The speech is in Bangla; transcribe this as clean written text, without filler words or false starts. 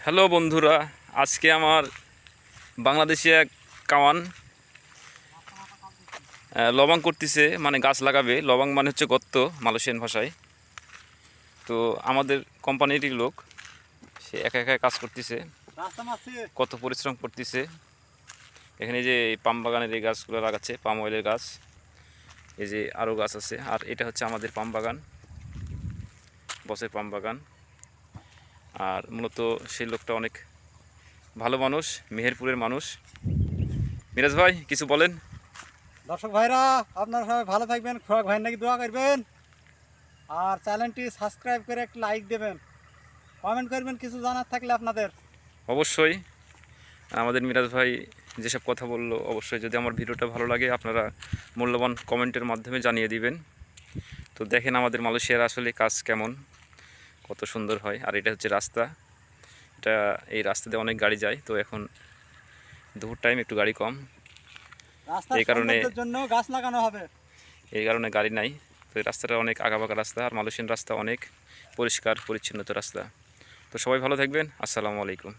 হ্যালো বন্ধুরা, আজকে আমার বাংলাদেশি এক কাওয়ান লবাং করতেছে, মানে গাছ লাগাবে। লবাং মানে হচ্ছে গর্ত মালয়েশিয়ান ভাষায়। তো আমাদের কোম্পানিরই লোক, সে একা একা কাজ করতেছে, কত পরিশ্রম করতেছে। এখানে যে পাম বাগানের এই গাছগুলো লাগাচ্ছে, পাম অয়েলের গাছ, এই যে আরও গাছ আছে। আর এটা হচ্ছে আমাদের পাম বাগান, বসের পাম বাগান। আর মূলত সেই লোকটা অনেক ভালো মানুষ, মেহেরপুরের মানুষ। মিরাজ ভাই কিছু বলেন। দর্শক ভাইরা, আপনারা সবাই ভালো থাকবেন, খোরাক ভাই নাকি দোয়া করবেন, আর চ্যানেলটি সাবস্ক্রাইব করে একটা লাইক দেবেন, কমেন্ট করবেন কিছু জানার থাকলে আপনাদের। অবশ্যই আমাদের মিরাজ ভাই যেসব কথা বললো, অবশ্যই যদি আমার ভিডিওটা ভালো লাগে আপনারা মূল্যবান কমেন্টের মাধ্যমে জানিয়ে দিবেন। তো দেখেন আমাদের মালয়েশিয়ার আসলে কাজ কেমন, কত সুন্দর হয়। আর এটা হচ্ছে রাস্তা, এটা এই রাস্তা দিয়ে অনেক গাড়ি যায়। তো এখন দুপুর টাইম, একটু গাড়ি কম, রাস্তার এই কারণে সৌন্দর্যের জন্য গাছ লাগানো হবে। গাড়ি নাই। তো এই রাস্তাটা অনেক আঁকাবাঁকা রাস্তা, আর মালয়েশিয়ান রাস্তা অনেক পরিষ্কার পরিচ্ছন্নতা রাস্তা। তো সবাই ভালো থাকবেন, আসসালামু আলাইকুম।